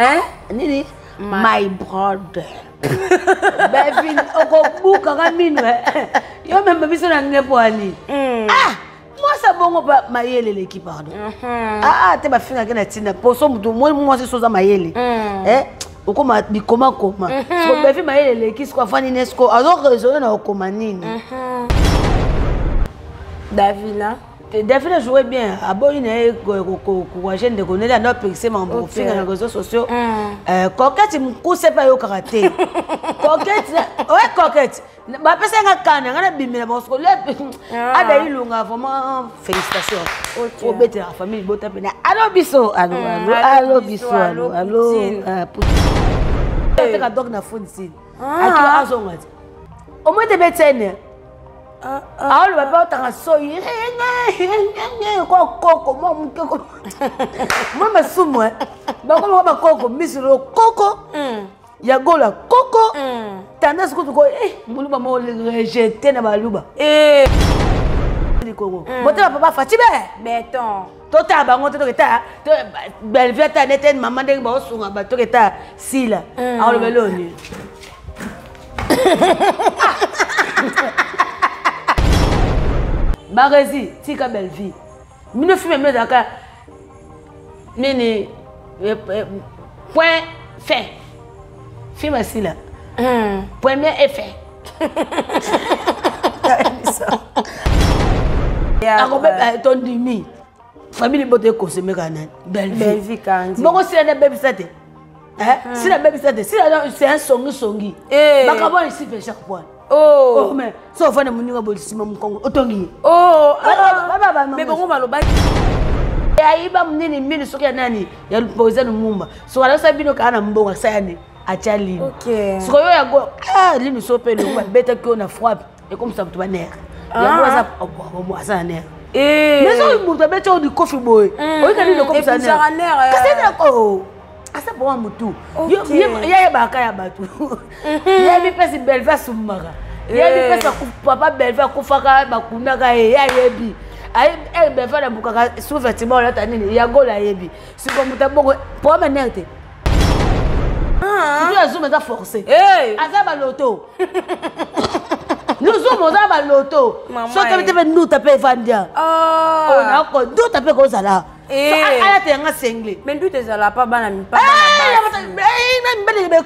Hein? Nini? My brother. Belvin, okobuka kaminwe. Yo même biso na ngepoani. Ah! Moi ça bongo ba mayele l'équipe pardon. Ah, te ba finga ke na tina. Poso mutu moi c'est soza mayele. Okoma bikoma koma. So Belvin mayele l'équipe quoi fani nesco. Alors raisonner na okoma nini. Davila. David jouait bien. Abo une jeune de connaître notre pixé mambo finga na réseaux sociaux. Coquette mukuse pa yo karaté. Coquette, ouais coquette. Ba pesa nga kana ngana bimela parce que là ada ilunga vraiment félicitations. Faut bête la famille bota pena. Allo biso, allo biso, allo. Te ka dog na phone sin. Akio azongati. Au moins te betene. Ah, le papa t'a soyi. Coco, moi ma soumou. Bah comment ma coco, misiro coco. Yagola coco. Tandis que tu vois, mon maman le rejeté na baluba. Moto papa Fatibé. Béton. Tota bango to keta. Belle ta nete maman de ba osunga ba to keta sila. Ah le beloni. Marezi, tika belle vie. Mine fume me daka. Nini point fin. Film assis là. Premier effet. Ton demi. Famille bote consommer kanan. Belle vie kandi. Bongo si la baby sate. Si la baby sate, si c'est un songi. Bakabo ici fait chaque fois. Oh mais so fana muninga bolisima mkongo otongi. Mais bongo maloba. Aiba mnini mini soki ya nani ya poza no mumba. So ala sabino kana mbonga sayani achali. OK. So yo ya go lini so pe le beta ko na frappe et comme ça tu vas nerf. Ya go ça moi ça nerf. Mais so muta beta di coffee boy. O kali le comme ça nerf. Qu'est-ce que asa pour mutu. Yo ya baka ya batu. Ya bi pesi belva sumaka. Ya bi pesa papa belva kufaka bakunaka ya yebi. Ay belva na bukaka souvertement la tanini ya gola yebi. Si comme muta bongo pour menerte. Tu as zoom ta forcé. Asa ba loto. Nous sommes dans ba loto. So que te nous taper vandia. On a ko do taper ko sala. Ala te nga sengle. Mais d'où t'es là pas bana mi pas.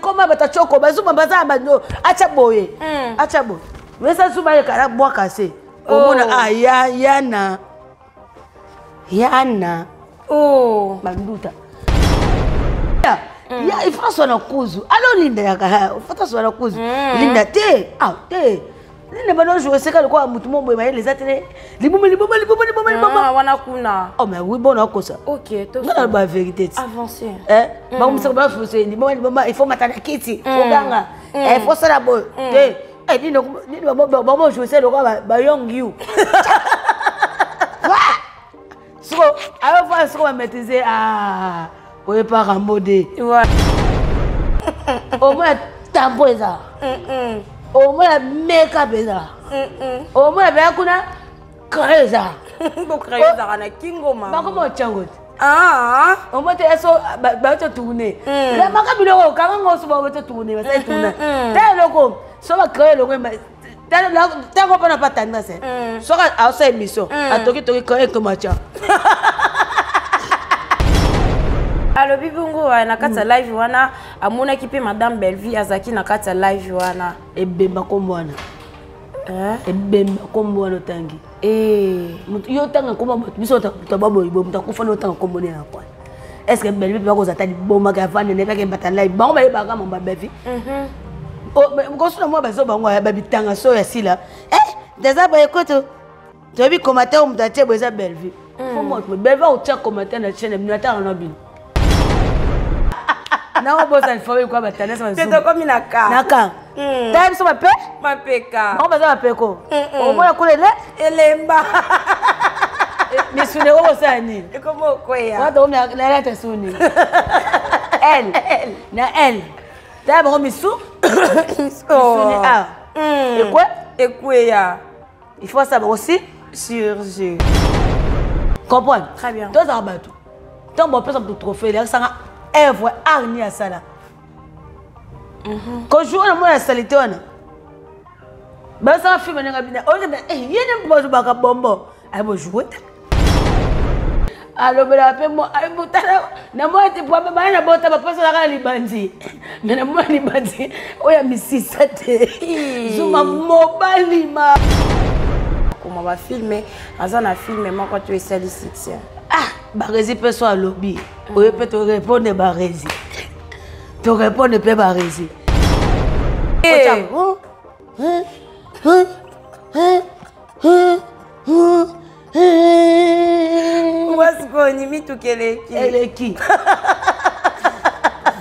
Comment bata choko bazuma baza bando acha boye. Acha bo. Mais ça souba le kara bois cassé. Au mona yana. Oh, banduta. Ya il faut son akuzu. Allo linda ya ka. Il faut son akuzu. Linda te. Ah te. Nene bano jouer c'est quoi mutu mombo ba les atene. Liboma. Wana kuna. Oh mais oui bon akosa. OK, to. Non la vérité. Avancer. Ba musa ba fose ni il faut matana kiti. Faut ganga. Il faut ça la bo. Ni ba jouer c'est le quoi ba young you. So, alors voir ce qu'on va maîtriser on pas rambodé. Ouais. Au moins tambo ça. Au moins make-up ça. Au moins ben kuna créer ça. Pour créer ça na kingo ma. Ba comment chango. Au moins t'es so ba te tourner. La make-up le quand on se va te tourner, va te tourner. T'es loco, so va créer le t'as pas pas tendance. So à cette émission, à toki créer comme ça. Alors bibungo na kata live wana amona kipe madame Bellevie azaki na kata live wana ebemba kombwana ebemba kombwana tangi yo tanga komba biso tababo ibo mutakufa no tanga kombone na kwa est-ce que Bellevie ba kozata di bomba ka vane ne ba ke mbata live ba ba ba mamba Bellevie ngoso na mwa bazo bango ya babitanga so ya sila déjà ba ekoto to bi commentaire mutache boza Bellevie faut moi Bellevie au tia commentaire na chaîne minata na bin. Non, bon, ça il faut quoi batana ça. C'est comme une aka. Naka. T'as ça m'appelle? Mapeka. On va ça m'appeler quoi? Au moins la couleur là. Elemba. Mais sous au ça ni. Et comment quoi ya? Moi donc la lettre sous elle. Na elle. T'as bon misou? Oh. Et quoi? Et quoi ya? Il faut ça aussi sur. Comprends? Très bien. Toi ça va tout. Tant bon personne pour trophée là ça œuvre arni à ça là. Quand je joue dans la salité, bah ça fait venir à bien. Il y a un peu de bagabombo. Elle va jouer. Alors, je vais appeler moi. Je vais te pour me faire un peu de passe à la libandi. Mais la moi libandi. Oh, il y a mis 6 Je m'en mobile. Comment on va filmer? Azan a filmé moi quand tu es celle ici. Ah, Barési peut soit lobby. Oui, peut te répondre Barési. Tu réponds pas Barési. What's going on? Tu quelle elle est qui?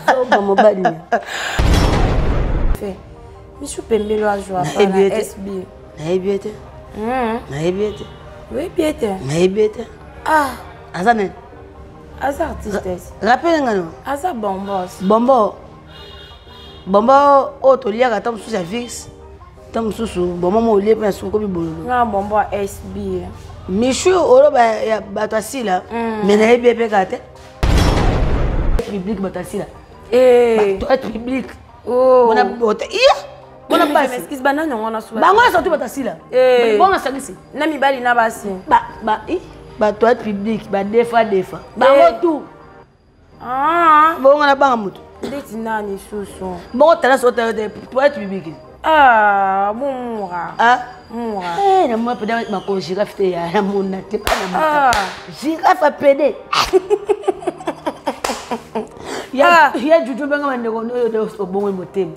Zoba mobali. Fait. Michou Pembelo a joué à SB. Naïbiete. Naïbiete. Oui, bien. Naïbiete. Ah, Azane. Asa artiste. Rappelle ngano. Asa bombos. Bombo. Bombo otolia ka tam susa fixe. Tam susu bombo mo lie pa suko bi bololo. Na bombo SB. Michou oro ba ya batasila. Mais naïbiete ka te. Public batasila. Toi public. Oh. On a boté. Bona basi. Excuse bana nyongona suba. Ba ngona sorti batasila. Bona sagisi. Na mibali na basi. Ba toilette publique, ba defa. Ba tout. Ah. Bon on a ba mutu. Ndeti nani susu. Bon tala so toilette publique. Ah, moura. Ah, moura. Na moi peut-être ma ko girafe te ya mona te pas na Ah. Girafe a pédé. Ya juju benga mandeko no de bongo motem.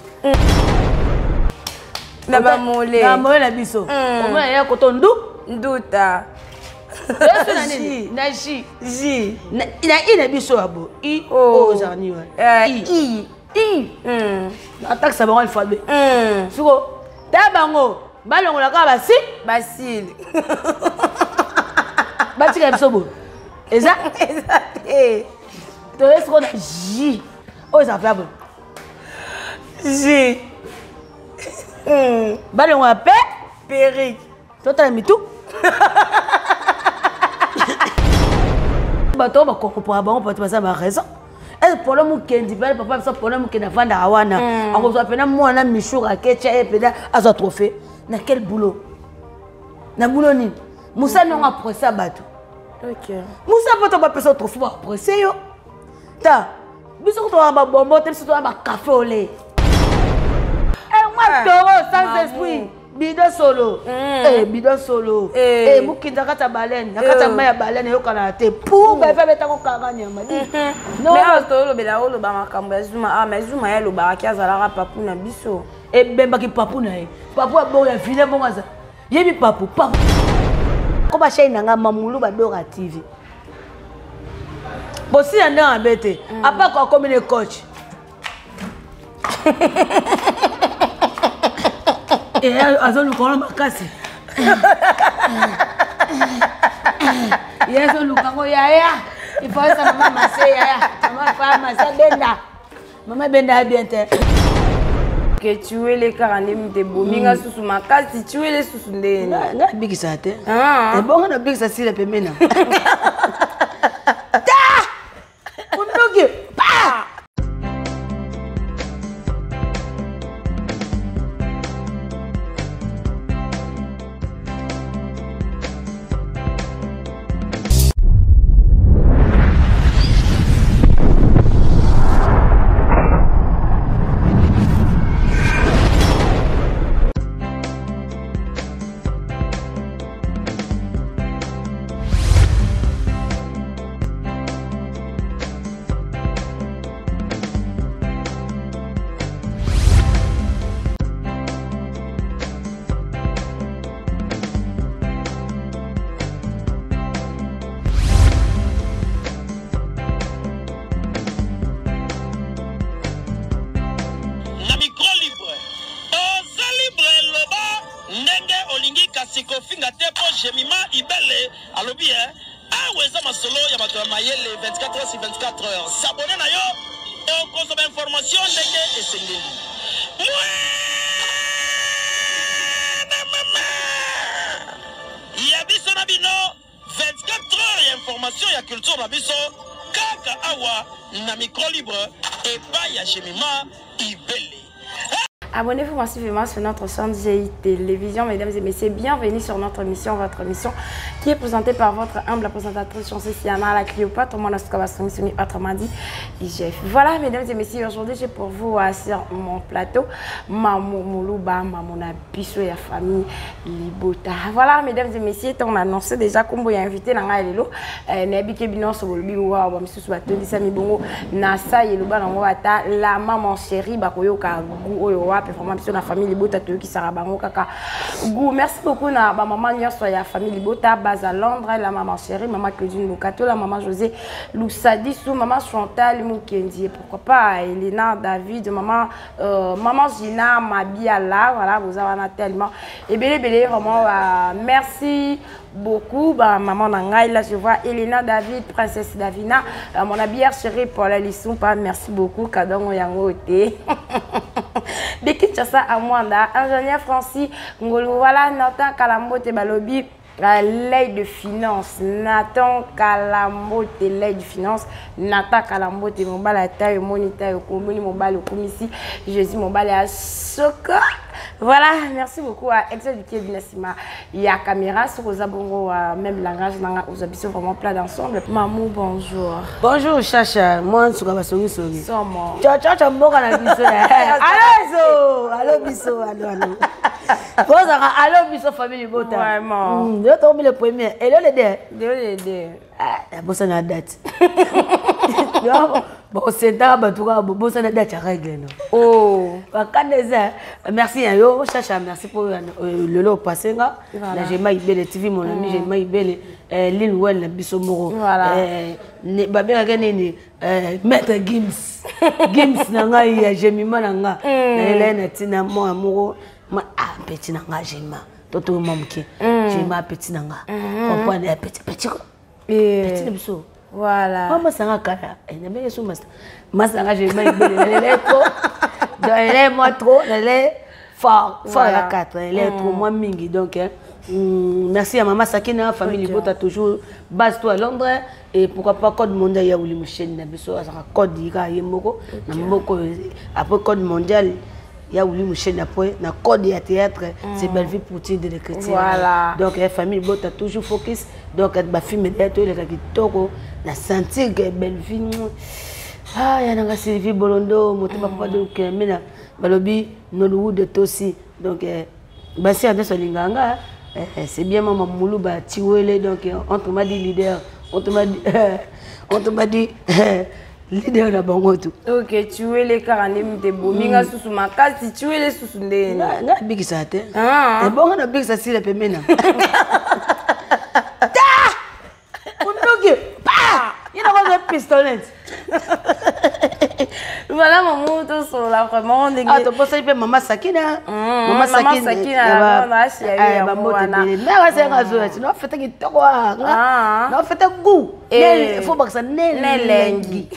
Na ba mole. Na mole na biso. O mona ya kotondu nduta. Est-ce na nini? Na ji. Na ina biso abo. I o zani wa. I. Attaque ça bango alphabet. Suko. Ta bango. Balongo la ka basi. Basil. Batika biso bo. Eza? Exact. To est-ce qu'on a J. Oh ça fait bon. J. Balongo a pe Péric. Toi mi tout. Bato ba comprendre bango peut passer ma raison. Est problème kendi belle papa ça problème que na vanda awana. On va pena mwana Michou Rakecha et pena azo trophée. Na quel boulot? Na boulot ni. Moussa non après ça bato. OK. Moussa peut pas passer trophée après ça yo. Ta. Biso to ba bombo te biso to ba café au lait. Moi toro sans esprit. Bidon solo. Bidon solo. Mukinda kata baleine. Nakata maya baleine yokana te. Pour ba fa beta ko kanga nyama. Non, mais tolo bela olo ba makambo ya Zuma. Ah, mais Zuma ya lo ba ki azala papu na biso. E bemba ki papu na ye. Papu abo ya file bonga za. Yebi papu. Ko ba chaîne nga mamulu ba Dora TV. Bosi anda abete. Apa ko comme le coach. Et azolu kono makasi. Yeso lukango yaya. Il faut ça maman masser yaya. Maman femme masser benda. Maman benda bien te. Que tu es les carandem de bominga susu makasi tu es les susu ndene. Na big sate. E bonga na big sate la pemena. Ta! Unoge. Pa! S'abonner na yo, on consomme information ndenge esengeli. Ya biso na bino 24 heures ya information ya culture na biso. kaka awa na micro libre et pas ya Jemima Ibele. Abonnez-vous massivement sur notre chaîne GI Télévision, mesdames et messieurs. Bienvenue sur notre émission, votre émission qui est présentée par votre humble présentatrice Chanceuse Siana, la Cléopâtre, mon autrement dit IGF. Voilà, mesdames et messieurs, aujourd'hui j'ai pour vous sur mon plateau Maman Moulouba, Maman Nabiso et la famille Libota. Voilà, mesdames et messieurs, on a annoncé déjà qu'on va inviter dans la Lelo, Nebi Kebino Sobolubi ou Wamsu Batoli Sami Bongo, Nasa Yeluba Nangwata, la maman chérie, Bakoyo Kagu, performance sur la famille Libota qui sera bango kaka goût. Merci beaucoup na ba maman nyonso ya famille Libota base à Londres, la maman chérie, maman Claudine Lukato, la maman José Loussadi, sous maman Chantal Mukendi, et pourquoi pas Elena David, maman maman Gina Mabiala, voilà, vous avez tellement et belé vraiment merci beaucoup bah maman Nangai, là je vois Elena David, princesse Davina, mon habillère chérie Paula Lissumpa, merci beaucoup Kadongo Yangote. De Kinshasa à Mwanda, ingénieur Francis Ngolo, voilà Nathan Kalambote Balobi, l'aide de finance, Nathan Kalambote, l'aide de finance, Nathan Kalambote, mon bal à taille, monita, mon bal au commissi, Jésus, mon bal à Soko. Voilà, merci beaucoup à Excel du Quai Nassima. Il y a caméra sur Rosa Bongo, même langage, aux habitudes vraiment plein d'ensemble. Mamou, bonjour. Bonjour, Chacha. Moi, je suis Kabasori Sori. Somo. Ciao, ciao, ciao, Mboka na biso. Allô, biso, allô. Allô, biso, famille Bota. Vraiment. Je tombe le premier. Et là, les deux. Ah, bossa na date. Bon, c'est d'abord, tu vois, bossa na date à règle. Oh. Merci à yo, Chacha, merci pour le lot passé. Là, j'ai maï belle TV, mon ami, j'ai maï belle Lil Well, Bissomoro. Voilà. Babé a gagné Maître Gims. Gims nanga, j'ai mis mal nanga. Hélène, tina, mon amoureux, ma petit nanga, j'ai ma. Toto mamki, j'ai ma petit nanga. Comprends, petit. Petit biso. Voilà. Maman sanga kala. Elle n'a pas sous master. Masanga j'ai maï belle, elle est trop. Elle est moi trop, elle est fort à 4, elle est trop moins mingi. Donc, merci à maman Sakina, famille Libota toujours base-toi à Londres. Et pourquoi pas Code Mondial, il y a eu chaîne Code Yimoko, après Code Mondial, il y a eu chaîne après, na Code de théâtre, c'est Belleville Poutine de l'écriture. Voilà. Donc, la famille Libota toujours focus. Donc, ma fille me dit, la sentir que Belleville. Ah, il y a un Sylvie Bolondo, mon papa de Kemena, Balobi, Nolou de Tossi. Donc, c'est un de ce linganga. C'est bien maman Moulouba, Tiwele, donc on te m'a dit leader, on te m'a dit leader de Bangoto. Ok, Tiwele, Karanem, de Bominga, Sousouma, si Tiwele, Sousoundé. N'a big sate. Ah, et bon, on a big ça si la pemena. Il a pas de pistolet. Voilà mon moto sur la vraiment. Ah, tu penses que maman Sakina. Maman Sakina, maman Sakina. Maman Sakina. Mais c'est un jour, tu n'as fait que toi. Non, fait un goût. Il faut pas ça n'elengi.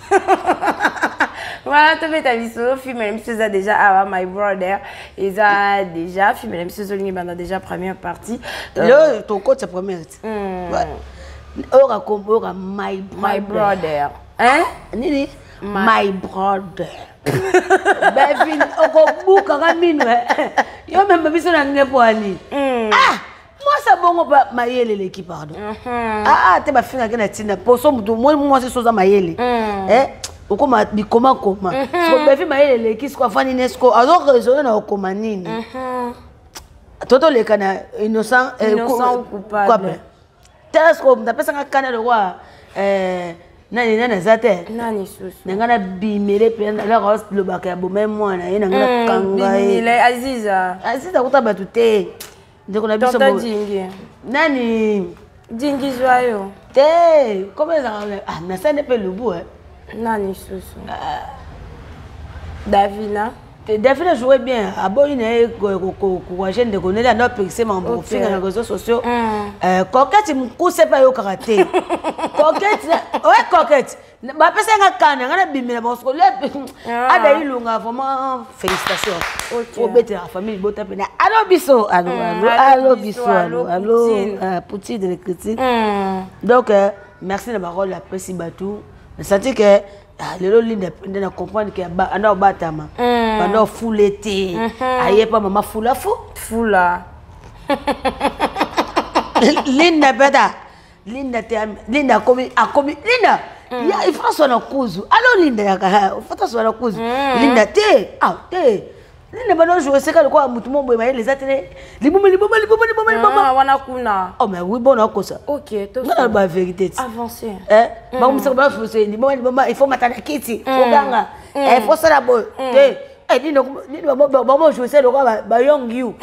Voilà, tu fais ta vie sur film, même si ça déjà à My Brother, ils ont déjà film, même si Zoling est déjà première partie. Là, ton coach c'est première. Ora my brother. Hein? Nini? My brother. Bevin, oko buka kamino. Yo même biso na ngepoani. Ah, moi ça bongo ba mayele l'équipe pardon. Ah, te ba finga kena tina. Poso mutu moi c'est soza mayele. Oko ma bikoma koma. So bevin mayele l'équipe quoi fani nesco. Alors raisonner na okoma nini. Toto le kana innocent ou coupable. Telescope, d'après ça, quand on voit nani zate. Nani susu. Nangana bimere pe la rose le baka bo même moi na ina ngana kanga. Bimile Aziza. Aziza kuta batute. Ndeko na biso bo. Nani Dingi joyeux. Te, comment ça ah mais ça n'est pas le bout hein. Nani susu. Davina. Davina jouait bien. Abo ina ko jeune de connaître na pexé mon profil dans les réseaux sociaux. Coquette m'kuse pas yo karaté. Coquette, ouais coquette. Ba pesa nga kana ngana bimela parce que là ada ilunga vraiment félicitations. Pour bête la famille Bota pena. Allo biso, allo biso, allo Poutine de l'écriture. Donc merci de parole la presse Batou. senti que lelo Linda na comprendre que anda batama pendant full été aye pas maman fula fula Linda beda Linda komi Linda il faut son cause alors Linda il faut son cause Linda te Linda bana jouer c'est quand quoi mutu mo boy les atene liboma wana kuna oh mais oui bon na kosa OK to na ba vérité avancer ba musa ba fose liboma il faut matana kiti faut ganga il faut ça la boy te Linda ba jouer c'est le quoi ba young you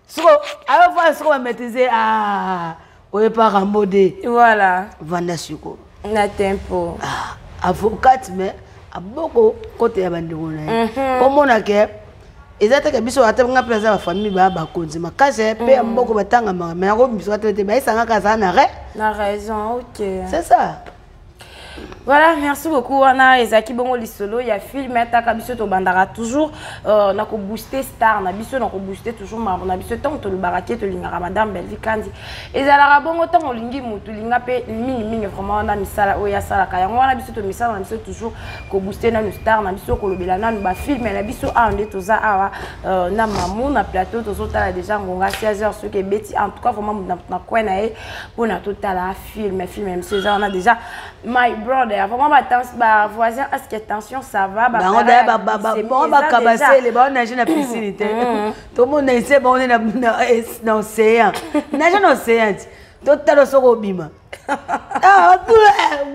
so alors faut se quoi maîtriser oye pas rambodé voilà vanda suko na tempo avocate mais aboko côté ya bandeko na comme on a que ezata biso atanga place ya famille ba konzi makase pe mboko batanga mais ko biso atete ba isanga kaza na raison OK c'est ça. Voilà, merci beaucoup. Ana Ezaki Bongo Lisolo, il y a film Taka biso to bandara toujours na ko booster star na biso na ko booster toujours ma na biso tant to le baraké to lingara madame Belvi Kandi. Ezala bongo tant olingi mutu linga pe mingi vraiment na misala oya sala kaya ngwana biso to misala na biso toujours ko booster na star na biso ko lobela na ba film na biso ande toza awa na mamu na plateau to zotala déjà ngonga 16h ce que beti en tout cas vraiment na quoi na e pour na totala film même ce genre on a déjà my brother vraiment ba voisin est-ce que attention ça va ba on ba kabasser les ba on nage na piscine tout le monde essaie ba on est na océan nage na océan tout talo soko bima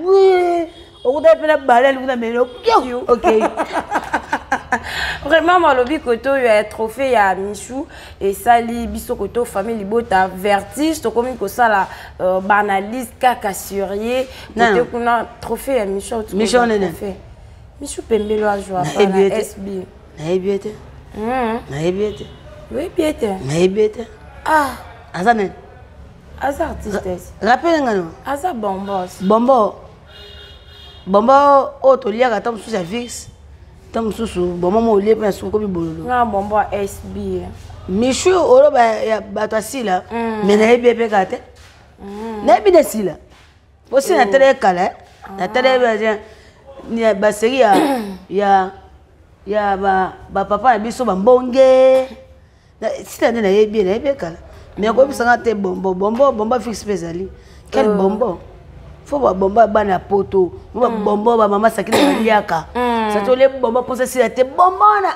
oui on doit faire la balade on a mais OK vraiment malobi koto il y a trophée ya Michou et sali biso koto famille libota vertige to comme ko sala banalise kaka surier koto kuna trophée ya Michou on est fait Michou pembelo a jouer à SB na ebiete oui biete na ebiete azane artiste rappelle ngano aza bombo o to liaka tam sous service tam sous bombo mo lié pe sous comme bololo na bombo SB Michou olo ba bato asila mais na ebiete kate na ebiete sila aussi na télé kala na télé ya ba série ya ba papa biso ba mbonge sila na ebiete kala mais ko bisanga te bombo fixe pesali quel bombo faut ba bombo bana poto bombo ba mama sakina liaka ça to le bombo pour ça si te bombo na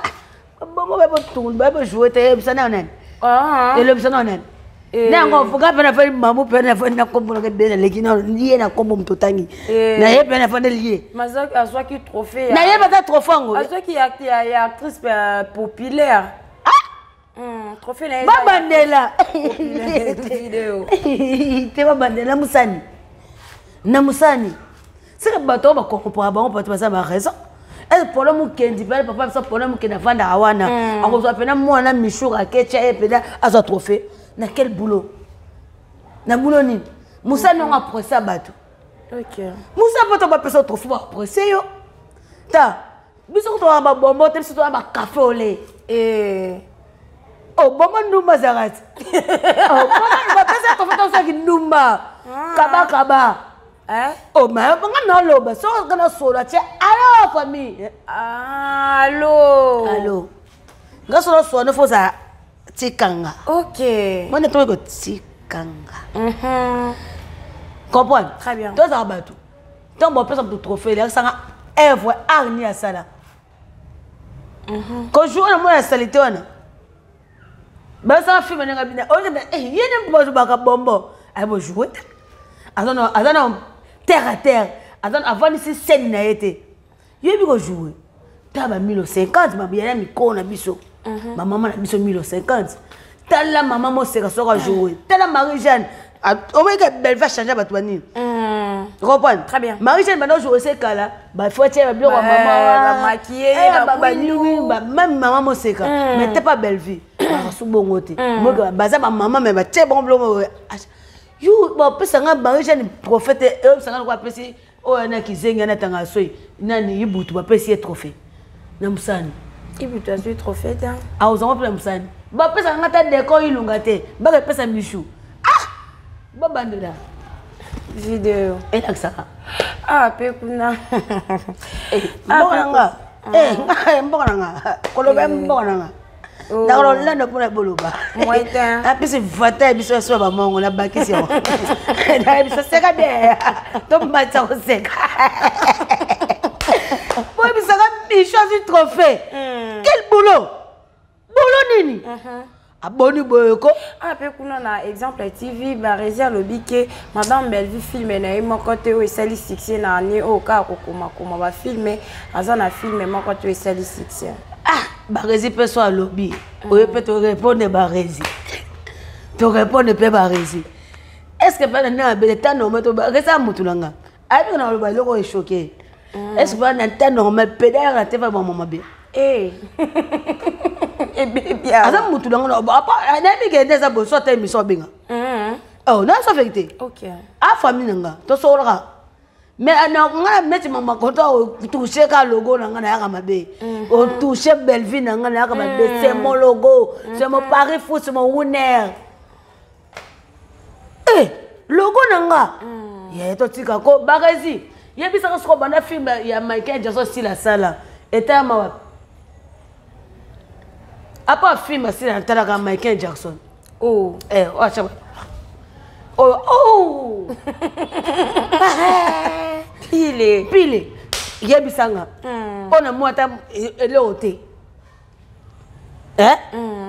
bombo ba tout ba jouer te bisana nan et le bisana nan na ngo fuka pena fa mamu pena fa na kombo na bena lekina lié na kombo mtotangi na ye pena fa lié mazak azwa ki trophée na ye ba trophée ngo azwa ki actrice populaire trophée na babandela vidéo te babandela musani na musani c'est que bato ba comprendre ba on peut passer ba raison et problème kendi papa ça problème ke na vanda awana akozwa pena mwana Michou akecha e pena azo trophée na quel boulot na boulot ni musani on a procès bato OK musa poto ba pesa trophée ba procès yo ta biso ko to ba bombo te biso to ba café au lait oh bombo ndumba zarati oh bombo ba pesa trophée to ça ki ndumba kaba oh mais on a l'eau so kana sola che allo famille allo ngaso lo so ne fo za tikanga OK moi ne to ko tikanga comprendre très bien to za bato tant bon personne de trophée là ça œuvre arni à ça là quand joue na moi salité wana ba ça film na ngabina o yene mbo ba ka bombo ay bo jouer azana terre à terre avant ici scène na été yebi ko jouer taba 1050 ma bien mi kona biso ma maman na biso 1050 tala maman mo seka soka jouer tala Marie-Jeanne au moins que belle va changer bato bani comprendre très bien Marie-Jeanne bana jouer ce cas là ba faut tirer bien maman maquiller ba nuit même maman mo seka mais t'es pas belle vie ba sou bongo te moi baza ba maman mais ba tirer bon blongo you bon pesa nga Marie-Jeanne prophète et sanga ko apesi o na kizenga na tanga soi nani ibutu ba pesi trophée na musani ibutu azu trophée ta a aux enfants musani ba pesa nga ta décor ilunga te ba pesa Michou ba bandela Vidéo. Et là, ça. Ah, Pekuna. Mbonanga. Mbonanga. Koloba mbonanga. D'accord, là, on peut boloba. Moi, t'es. Ah, puis c'est voté, puis c'est soit maman, on a baqué sur. Ça c'est quand bien. Donc, matin, on sait. Oui, mais ça va, il choisit trophée. Quel boulot? Boulot nini? Abonné boyoko. Ah, Pekuna, na exemple TV, Barési a lobby que Madame Bellevue filme na mon côté où c'est succès na ni au cas comment va filmer, azana filmer mon côté où c'est succès. Ah, Barési peut soit lobby. Oui, peut te répondre Barési. Tu réponds pas Barési. Est-ce que pendant na temps normal to Barési a mutulanga? Abi na le baloko est choqué. Est-ce que pendant temps normal pédère te va maman bé? Eh. Et bien. Azam mutulanga ba pa na mi ke ndeza bo so ta émission binga. Oh, na so vérité. OK. A famille nga to so ra. Mais on a mis mon makoto toucher ka logo na ngana ya mabe. O toucher Bellevue na ngana ya mabe, c'est mon logo, c'est mon pari foot, c'est mon winner. Eh, logo na nga. Ya to tika ko Barési. Yebisa ko bana film ya Michael Jackson si la sala. Eta ma apa film si la tala ka Michael Jackson. Oh. Eh, acha. Oh. Pile. Yebisanga. On a moi ta ele oté.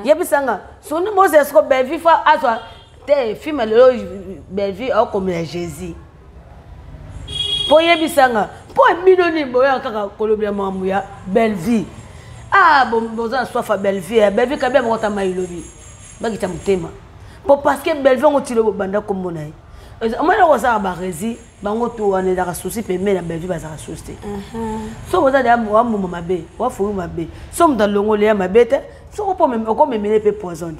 Yebisanga. Sonu Moses ko Bellevue fa azwa te film le Bellevue au comme Jésus. Po yebisanga. Po minoni boya kaka kolobia mamuya Bellevue. Ah bon boza sofa Bellevue. Bellevue kabia mota mailobi. Bagita mutema. Parce que Bellevue on tire au banda comme mon aïe. Moi je vois Barési, bango to on est dans souci mais la Bellevue va ça souci. So vous allez moi maman bé, wa fou ma bé. Somme dans le ngolé ma bête, so pas même comme mener peu poison.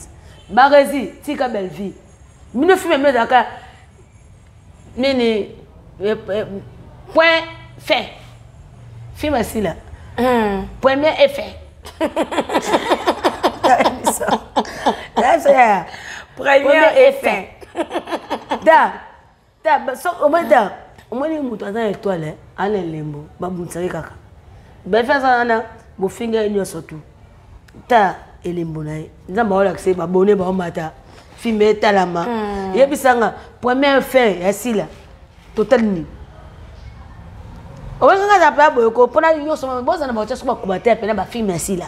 Barési, tika Bellevue. Mine fume me daka. Nini point fait. Film assis là. Premier effet. Ça. Premier effet. Au moins, il y a une étoile, un lembo, babunsari kaka. Bellevue ça na, bo finger inyo surtout. Ta elembo na, nzamba wala kse ba bonne ba mata. Filmer talama. Yebisanga premier effet ya sila. Total ni. On va nga pa boyoko pona yo so boza na ba tsa ba kubate pena ba film ya sila.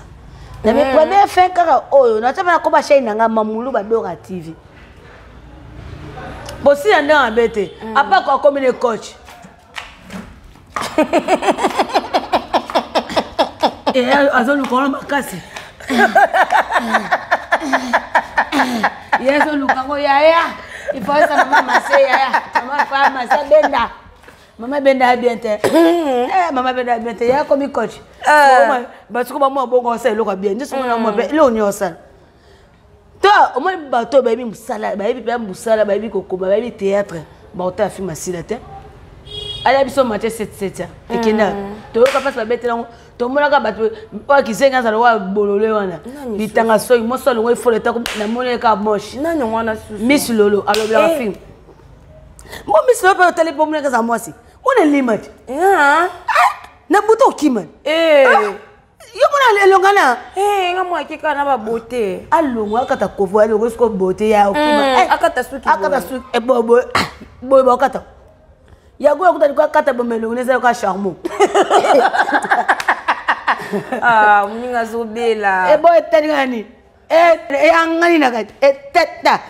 Na me premier effet kaka oyo na tsa ko ba shine nga mamulu ba Dora TV. Bon, si on est embêté, à part quoi comme les coachs. Et elles ont le colon cassé. Yes, on le cago yaya. Il faut ça maman masser yaya. Maman femme masser benda. Maman benda bien te. Maman benda bien te. Yaya comme coach. Parce que maman bon conseil le bien. Dis moi moi le on y a ça. Toi, au moins, bateau, baby, moussala, baby, moussala, baby, coco, baby, théâtre, bateau, film, asilate. Allez, bisous, match 7-7. Et qui n'a, tu vois, quand la bête, tu vois, quand bateau, pas qui sait quand ça doit bololé, on a. Il t'a gassoy, moi, seul, il faut le temps, la monnaie est moche. Non, non, on a souci. Miss Lolo, alors, bien, film. Moi, Miss Lolo, peut aller pour moi, quand ça, moi, si. On est limite. N'a bouton qui man. Yo mona elongana ngamwa kika na ba beauté alongwa kata kovo alongo sko beauté ya okima akata suki bobo bobo kata ya go kutani kwa kata bomelo unaweza kwa charmant mninga zobela boy taningani yangani nakati teta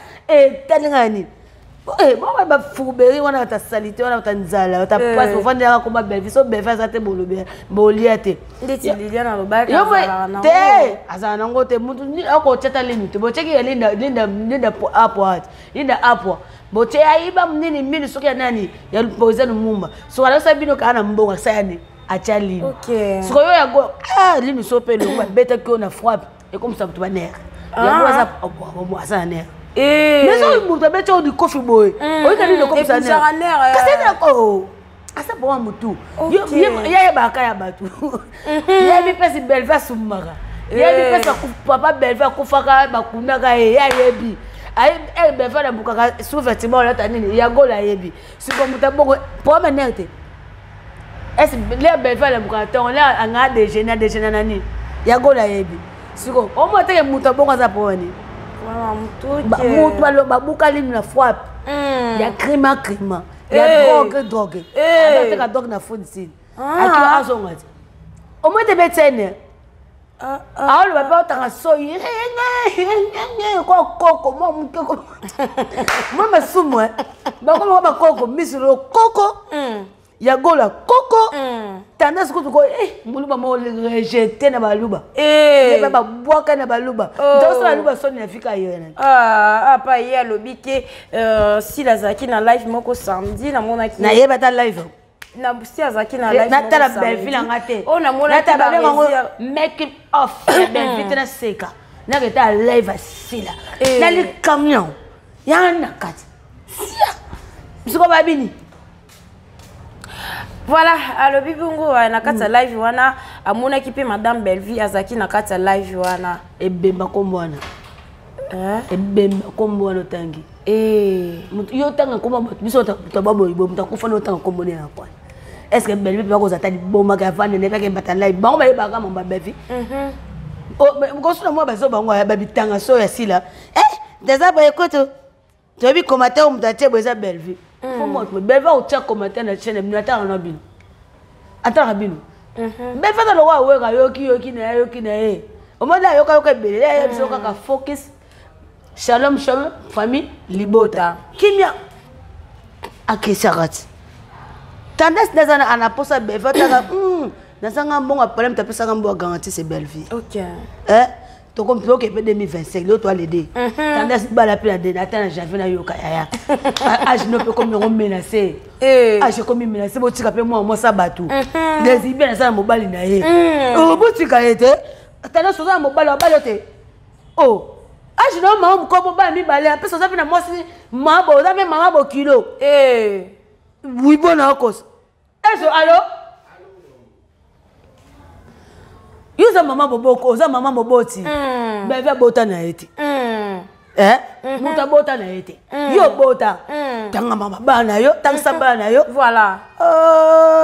taningani moi ba fouberi wana ta salité wana ta nzala ta passe au fond de la combat Bellevue so Bellevue ça te bolobia boliate ndeti Liliana lobaka na te azana ngote mutu ni ako cheta limite bo cheki linda apo bo che aiba mnini mini soki ya nani ya poza numumba so ala sabino kana mbonga sayani achali OK so yo ya go lini so pe lo beta ko na frappe et comme ça tu va nerf ya go ça moi ça nerf. Mais ça, il m'a dit que tu coffee boy. Oui, quand il est comme ça, qu'est-ce que c'est ça pour moi tout. Il y a pas qu'à battre. Il y a des personnes Bellevue sous mara. Il y a des personnes papa Bellevue kufaka bakuna ka ya yebi. elle be fa na bukaka sous vêtement là tanini ya gola yebi si comme ta bongo pour menerte est les be fa na bukaka on là anga déjeuner nani ya gola yebi si comme au moins te muta bongo za poni mutu balo babuka lini na frappe ya crime ya drogue avec la drogue na food scene aki azongati au moins te betene ah le papa tanga soyi koko moi ma sumo ba ko ba koko misiro koko ya gola koko tendance ko muluba mo rejeter na baluba ba boaka na baluba donc la luba soni afika yena pa ya lobike si la zaki na live moko samedi na mona ki na yeba ta live na busi azaki na live na tala Belleville ngate oh na mona ta ba make it off Belleville na seka na beta live asila na li camion yana kati sia bisiko babini voilà alors bibungu na kati live wana amona ki pe madame Belleville azaki na kati live wana ebemba kombwana ebemba kombwana tangi yo tanga komba biso ta babo ibo mtakufa no tanga kombone na kwa est-ce que Belleville ba ko zata bomba ka vane ne ba ke mbata live bango ba yeba ka mamba Belleville ko suna mo ba zo bango ya babitanga so ya sila déjà ba ekoto to bi commentaire o mtache boza Belleville faut moi Belleville o tia commentaire na chaîne mnata na bino atara bino Belleville ta lo wa weka yoki na o manda yoka bele ya biso ka focus Shalom, shalom, famille, libota. Kimia. Akesarati. Tendance dans un aposa bevata. Dans un bon problème, tu as pas un bon garantie, c'est Belleville. Ok. Tu comprends que 2025, l'autre doit l'aider. Tendance à la peine de n'attendre j'avais na yoka ya. Je ne peux comme me menacer. Je comme me menacer, bon tu rappelles moi ça batou. Des bien ça mobile na ye. Oh bon tu caete. Tendance à mobile balote. Oh. Ah, je n'ai maman comme ba mi balé après ça fait na moi si maman ça fait maman bo kilo oui bon na cause est-ce allô yo za maman bobo ko za maman boboti be ve bota na eti muta bota na eti yo bota tanga mama ba na yo tanga samba na yo voilà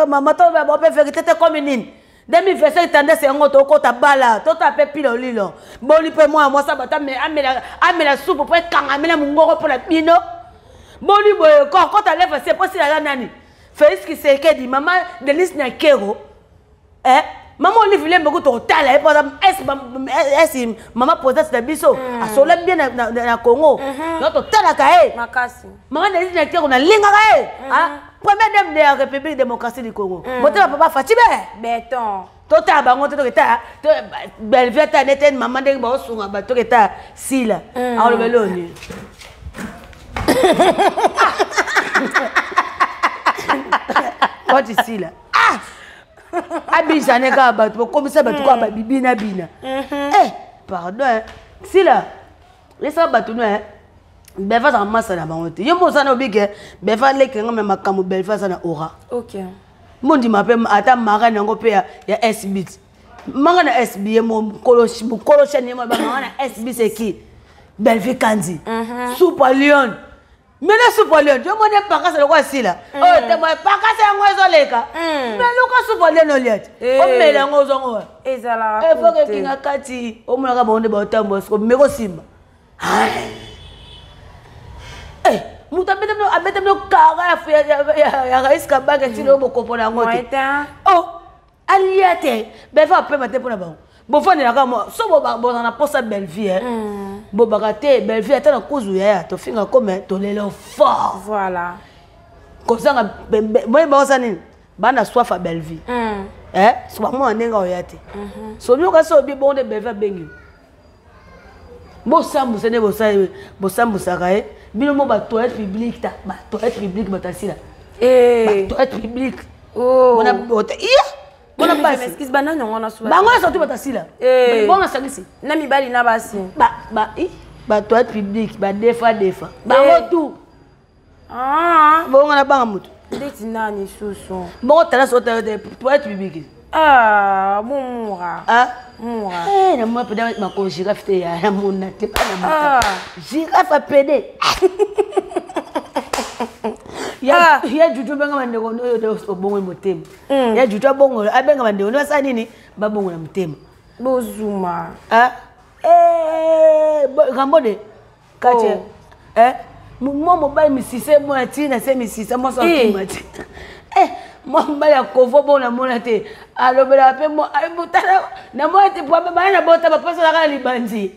maman to ba bo pe vérité comme une 2025 tendance yango to ko ta bala to ta pe pilo lilo boli pe moi ça bata me amela soupe pour kanga mena mungoko pour la bino boli boye ko ta leva c'est possible la nani Félix qui c'est que dit maman Denise na kero maman Olivier mboko to tala par exemple est maman pose ça biso a sola bien na Congo no to tala ka makasi maman Denise na kero na linga ka première dame de la République démocratique du Congo. Moto papa Fatibé. Béton. Tota bango to keta Belleville ta nete maman de ba osunga ba to keta sila. A lo beloni. What is sila? Abijane ka ba to comme ça ba to ka ba bibina bina. Pardon. Sila. Laisse ba to no Belfast en masse na bangote. Yo mo sana obike Belfast leke ngame makamu Belfast na aura. OK. Mondi mape ata mara nango pe ya SB. Manga na SB mo koloshi ni mo ba manga na SB c'est qui? Belfast Kandi. Super Lion. Mena Super Lion, yo mo ne pakasa lokwa sila. Oh te mo pakasa ngo ezoleka. Mais lokwa Super Lion oliet. O mela ngo zongo. Ezala. E faut que kinga kati o mo ka bonde ba otambo sko meko simba. Mutabete no abete no kara ya rais kabanga tino bo kopona ngote oh aliate be fa pe mate pona ba bo fone la kama so bo na posa Belleville bo bagate Belleville ta na kuzu ya to finga comme to lelo fort voilà ko sanga moi ba osani bana soif à Belleville so ba mo ndenga oyate so nyoka so bi bonde Belleville bengi bo sambu sene bo sambu sakae bino mo ba toilette publique ta ba toilette publique batasila toilette publique bona bota bona basi excuse bana nyongo na suba bango na batasila bona sangisi na mibali na basi ba toilette publique ba defa bango tout bongo na banga mutu ndeti nani susu bongo tala so toilette publique Ah, bon moura. Ah, moura. Eh, na moi peut-être ma ko girafe te ya mon te pas na mata. Girafe a pédé. Ya juju benga mandeko no yo bongo motema. Ya juju bongo abenga mandeko no sa nini ba bongo na motema. Bozuma. Ah. Rambode. Kache. Moi mobile misise moi tina se misise moi so kimati. Moi mbala kovo bona mona te. Alobela pe moi ay botala na moi te po ba na bota ba paso la kala libandi.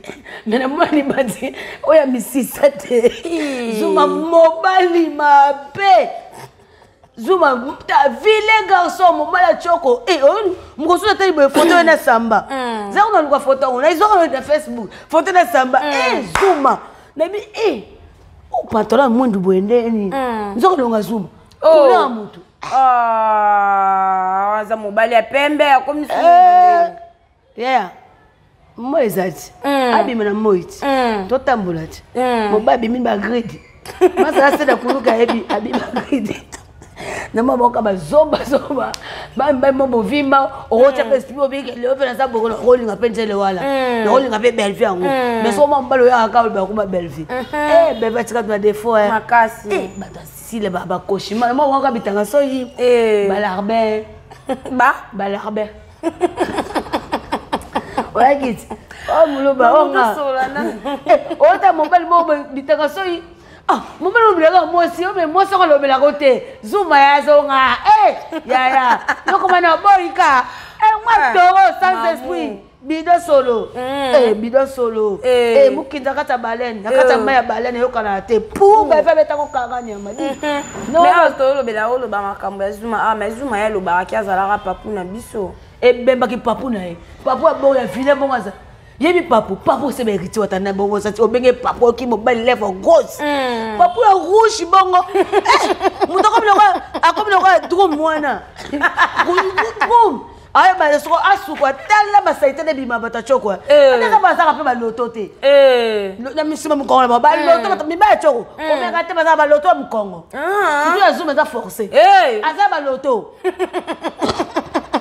Mais na moi libandi oya misise te. Zuma mobile mabe. Zuma ta ville garçon mobile choko. Mkoso na tali bo photo na samba. Zako na luka photo on izo na Facebook. Photo na samba. Zuma. Na bi o patola mundu boendeni. Nzoko longa Zuma. Kuna mutu. Waza mobali ya pembe akomi sulu. Yeah. Moizati. Abima na moiti. Totambola ti. Mobabi mimba grade. Masa sasa kuluka ebi abiba grade. Na maboka bazomba zomba. Ba mambo vimba, ocha pesipo bike leo pe na sababu rolling apenze le wala. Na rolling ape belfi yango. Mais so mambalo ya akaba ba kuma belfi. Beba tika tuna defo makasi. Bata sile ba koshima. Mo wanga bitanga so yi. Balarbin. Balarbin. Orakit. Muloba onga. Ota mobile mo bitanga so yi. Mon père oublie moi aussi, mais moi ça on l'obéla côté. Zuma ya zonga. Ya. Non comment na boyika. Moi toro sans esprit. Bidon solo. Bidon solo. Mukinza kata baleine, nakata maya baleine yokana te. Pour ba fa beta ko kanga nyama. Non, mais toro lobela o loba makambo ya Zuma. Mais Zuma ya loba ki azala papu na biso. Bemba ki papu na ye. Papu abo ya file bonga. Yebi papu c'est mérité watana bongo ça obenge papu qui mobile lèvre grosse papu ya rouge bongo muto comme le drum mwana drum ay ba so asuko tala ba saite de bima bata choko ndaka ba saka pe ba loto te na misima mkongo ba ba loto mi ba choko omeka te ba loto mkongo tu ya Zuma za forcer aza ba loto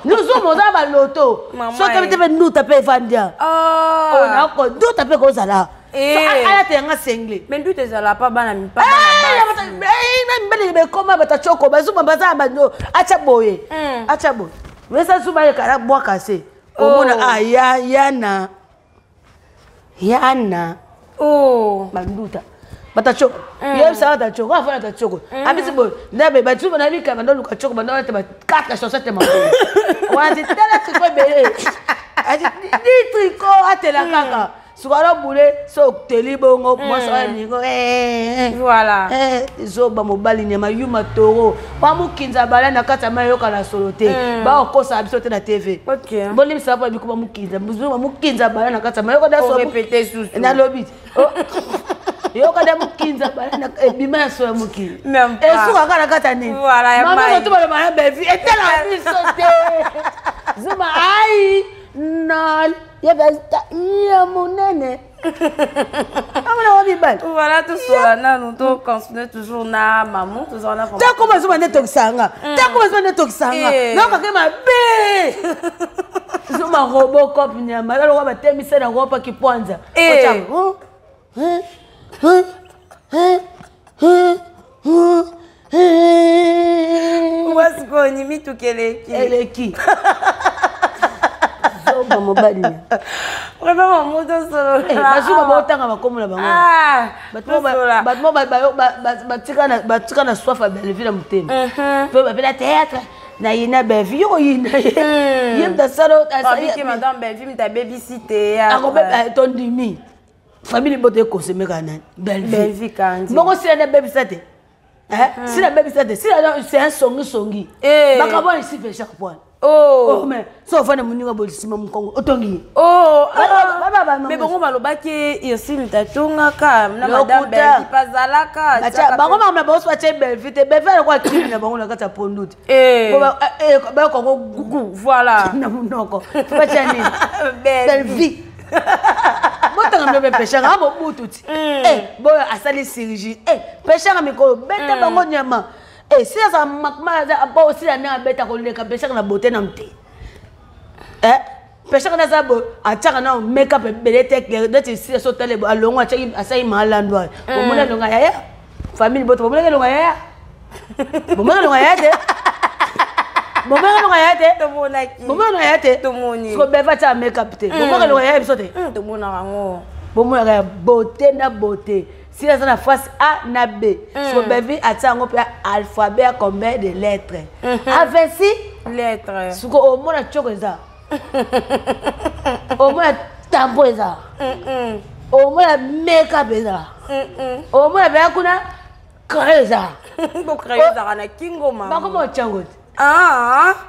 nous sommes dans la loto. Soit que tu nous taper Vandia. On a encore deux taper comme ça là. Ça a été un single. Mais d'où t'es là pas banane pas banane. Mais comment bata choko bazuma baza bando achaboye. Achabo. Mais ça Zuma le kara bois cassé. Au monde yana. Oh. Banduta. Batachoko. Yem sa batachoko. Afana batachoko. Abisi boy. Nabe batuma na bika bando luka choko bando te ba 4 chaussette ma. Wanzi tala tricot belé. Ati di tricot atela kaka. Sukaro boulé so teli bongo moi so ningo voilà. Zoba mobali nyama yuma toro. Ba mukinza bala na kata mayo kala solote. Ba okosa biso te na TV. OK. Bolim sa pa bikuba mukinza. Mukinza bala na kata mayo kala so répéter sous. Na lobby. Yo kada mukinza bana bima so muki suka kana kata nini voilà mama to bana bevi etela bisote Zuma ai non ya basta ya munene amana wabi bal voilà tout ça là nous to continuer toujours na maman toujours na ta comment Zuma ne toksanga non ka kema be Zuma Robocop nyama la roba temise na roba kipwanza What's going on? Tu Eleki. Zoba mobali. Vraiment moto solo. Bazuma botanga bakomo na bango. Batmo batika na soif Belleville na mutema. Pe ba pela théâtre na yina Belleville yo yina. Yem da salo asali madame Belleville ta babysitter. Akobe ton dimi. Famille bote consommer kana Belleville kandi. Bongo si na babysitter. Si la babysitter, si c'est un songi. Bakabo ici fait chaque point. Oh mais so fana muninga bolisima mkongo otongi. Mais bongo balobaki ici mtatonga ka na madame Belleville pazalaka. Acha bango mama boso acha Belleville Belleville kwa kimi na bango na kata ponduti. Ba ko gugu voilà. Na munoko. Bacha nini? Belleville. Botanga mbe peshanga abo bututi. Boyo asali siriji. Peshanga mikolo bete bango nyama. Si ça makma abo aussi na beta ko leka peshanga na bote na mte. Pêche qu'on a ça, en tchakana, make-up, belete, d'autres ici, sauter les allongés, à ça, il m'a l'endroit. Au moins, le gars, famille, votre moment, le gars, moment, le gars, moment, le gars, moment, le gars, tout le monde, so beva ta make-up, moment, le gars, sauter, tout le monde a un moment, beauté, na beauté. Si la zone face A, na B, so beva a un alphabet combien de lettres? À 26 lettres. Ce au moins, la chocolat. Au moins tampo eza au moins make-up eza au moins ba kuna kreza bo kreza na kingo mama ba ko chango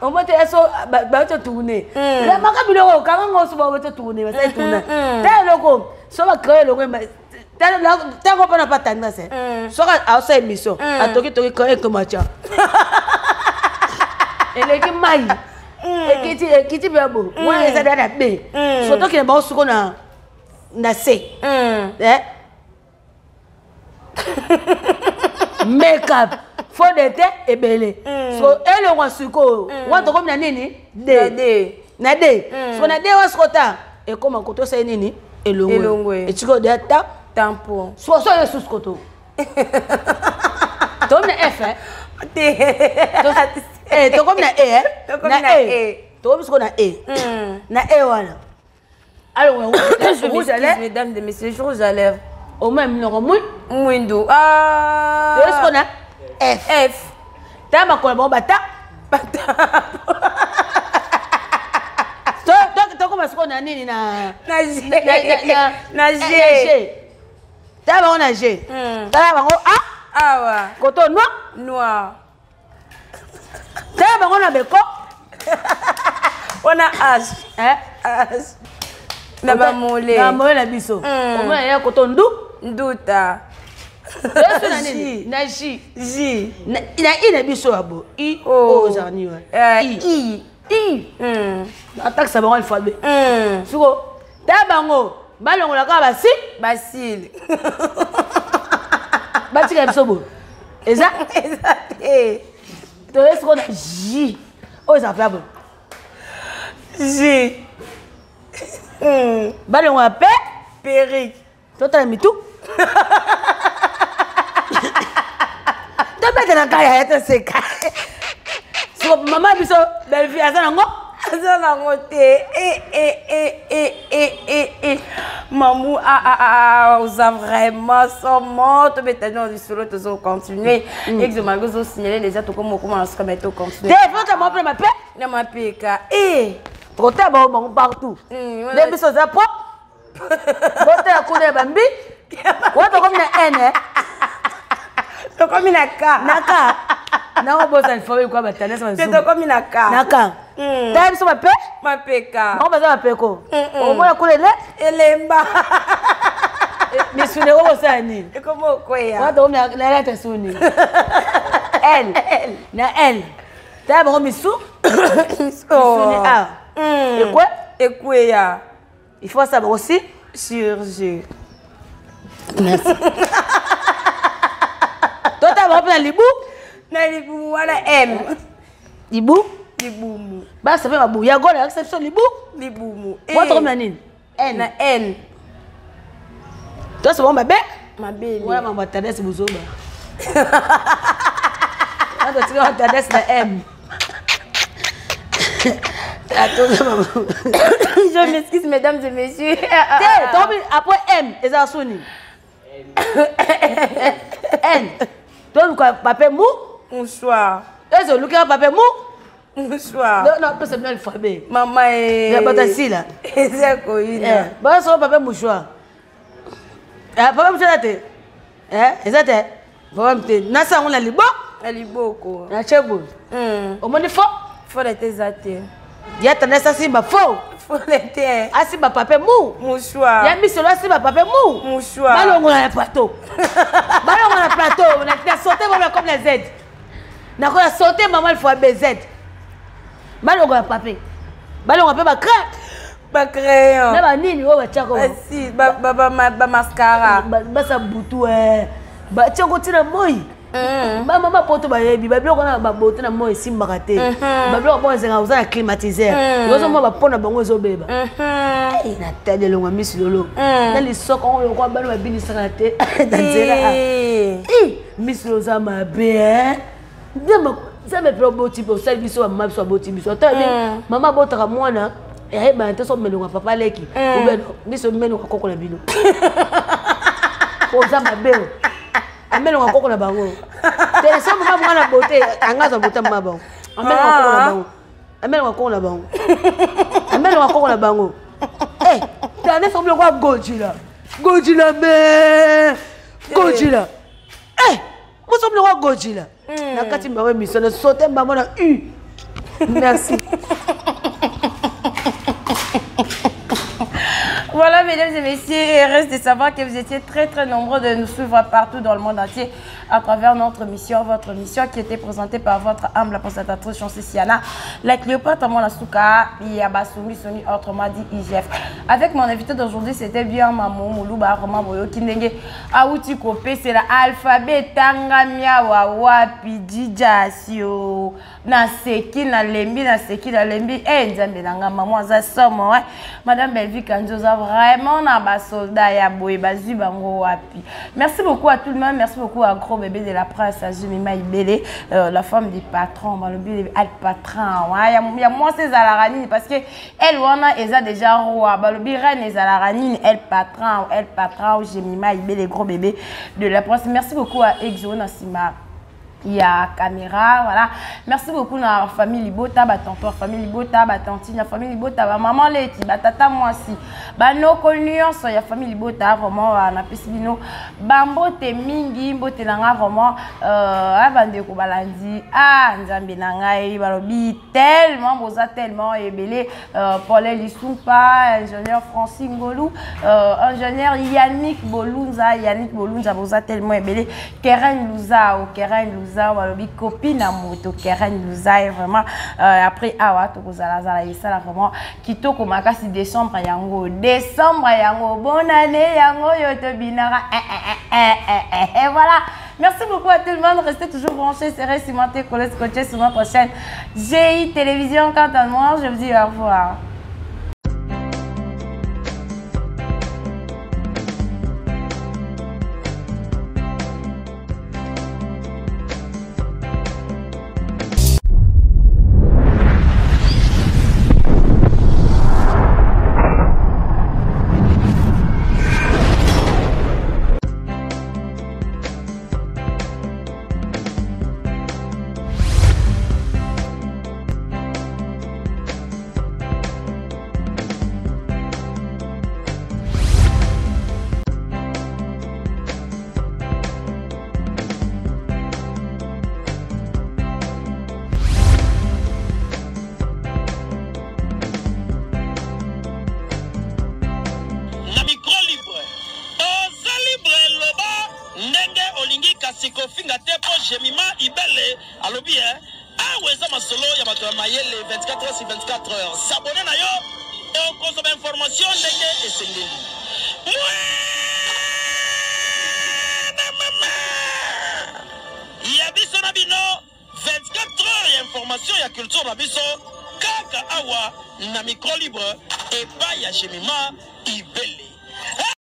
au moins te so ba to tourner la make-up lo ka ngo so ba to tourner ba sai tourner ta loko so ba kreza loko ta ko pana patanda se so ka a so émission atoki toki ko ekomacha eleki mai Kiti babo, moi les aider à B. Surtout qu'il est bon sur na C. Make-up, faux de thé et belé. So elle on suko, on to comme na nini? D. Na D. So na D on skota et comme on koto c'est nini? Elongwe. Et tu go de tampon. So le sous koto. Tom na F. Tu comme na E, na E. Tu comme na E. Na E voilà. Alors rouge à lèvres, mesdames et messieurs, rouge à lèvres. Au même nom Mwindo. Tu vois ce qu'on a? F. T'as ma colle bata. Tu comme ce qu'on a nini na G. T'as ma on a G. T'as ma on A. Ah ouais. Coton noir. T'as on a beko. On a H. H. Na ba molé. Na molé na biso. Au moins ya coton nduta. Na J. J. Na I na biso abo. I o zani wa. I. Attaque ça ba alphabet. Suko. T'as bango. Balongo la ka basi. Basile. Batika biso bo. Eza. Tu est-ce qu'on a J. Oh ça fait bon. J. Balon a pe Péric. Toi t'as mis tout. Tu peux te la caille être sec. So maman biso belle fille ça nango. Ça nango te. Mamou vous a vraiment son mot. Tu peux tenir sur l'autre zo continuer. Et que malgré zo signaler les autres comme comment on mettre au continuer. T'es faut que moi prenne ma paix. Na ma peka. Trop tard bon partout. Les biso ça propre. Bote à couler bambi. What comme na N to comme na K. Na K. Na on bosse il faut quoi ba tenir ça. To comme na K. Na K. T'as biso ma paix? Ma peka. On va ça ma peko. Au moins couler là. Elemba. Mais sur les haut ça ni. Et comment quoi ya? What on na lettre suni. L. Na L. T'as bon misu? Suni A. Et quoi? Et quoi ya? Il faut savoir aussi chirurgie. Merci. Toi t'as bon plan libou? Na libou wala M. Libou? Liboumu. Bah ça fait ma bou. Ya go la exception libou? Liboumu. Moi trop nani? N. Na N. Toi c'est bon ma belle? Ma belle. Ouais ma tadesse buzoba. Quand tu vas tadesse na M. Je m'excuse, mesdames et messieurs. Après M, les Assouni. N. Donc, papier mou? Mouchoir. Est-ce que le papier mou? Mouchoir. Non, c'est bien l'alphabet. Maman est. Il y a pas de là. C'est quoi? Bon, c'est le papier mouchoir. Papier mouchoir, c'est. Exact. Papier mouchoir. Nasa, on a libo? Elle est beaucoup. On a chebo. Au moins, il faut. Faut être exacté. Il y a tendance à simba faux. Faut être. À simba papier mou. Mouchoir. Il y a mis sur la simba papier mou. Mouchoir. Ballon on a un plateau. Ballon on a un plateau. On a sauté comme les Z. On a sauté maman il faut un BZ. Ballon on a papier. Ballon on a pas crack. Pas crayon. Là nini on va tchako. Si ba mascara. Ba sa butu ba tchako tina moi. Maman poto bayebi babiloko na babote na mo esimbaka te babiloko bo ezenga oza na climatiseur yozo mo bapona bango ezobeba na tade longa misi lolo na lisoko oyo kwa bano babinisaka te danzela misi loza mabe ndema zame pro boti po sel biso mama biso boti biso ta mama botaka mwana ba te so melonga papa leki biso melonga koko na bino oza mabe amelo ngakoko na bango te so mama mwana bote angaza bota mama bango amelo ngakoko na bango amelo ngakoko na bango amelo ngakoko na bango tane so bloko Godzilla me Godzilla mo so bloko Godzilla na kati mbawe misona sote mbamo na merci. Voilà, mesdames et messieurs, il reste de savoir que vous étiez très nombreux de nous suivre partout dans le monde entier à travers notre mission, votre mission qui était présentée par votre humble présentatrice Chancy Siana, la Cléopâtre Monasuka, Yabasumi Soni, autrement dit IGF. Avec mon invité d'aujourd'hui, c'était bien Maman Moulouba Roman Boyo Kindenge Aouti Kopé, c'est l'alphabet Tangamia Wawapi Djidjasio Naseki Nalembi Naseki Nalembi Nzambe Nanga Maman Zasomo, Madame Belvi Kanjoza vraiment na ba soldat ya boy bazu bango wapi. Merci beaucoup à tout le monde, merci beaucoup à gros bébé de la presse Azumima Ibele, la femme du patron, le bébé al patron. Il y a moi c'est Zalarani parce que elle wana eza déjà roi, le birane est Zalarani, elle patron, Jemima Ibele gros bébé de la presse. Merci beaucoup à Exo Nasima. Il y a caméra, voilà. Merci beaucoup à la famille Libota, tonton, famille Libota, tantine, la famille Libota, maman Leti, tata moi aussi. No connaissance, il y a famille Libota, vraiment, na pesibino. Bambote mingi, mbote nanga vraiment, bande ko balandi, nzambe nanga eli balobi tellement boza tellement ebelé Paul Lisumpa, ingénieur Francis Ngolou, ingénieur Yannick Bolunza boza tellement ebelé, Keren Louza walobi copine à moto Keren Louza est vraiment après to kozala et ça là vraiment kitoko makasi décembre yango bonne année yango yoto binara et voilà. Merci beaucoup à tout le monde, restez toujours branchés, serrez, cimentés, collés, scotchés sur notre chaîne GI Télévision. Quant à moi, je vous dis au revoir. Sikofinga tepo Jemima Ibele alobi aweza masolo ya bato ya mayele 24 heures sur 24 heures. S'abonner na yo et consommer information ndenge esengeli. Ya biso na bino 24 heures ya information ya culture na biso kaka awa na micro libre et pas ya Jemima Ibele.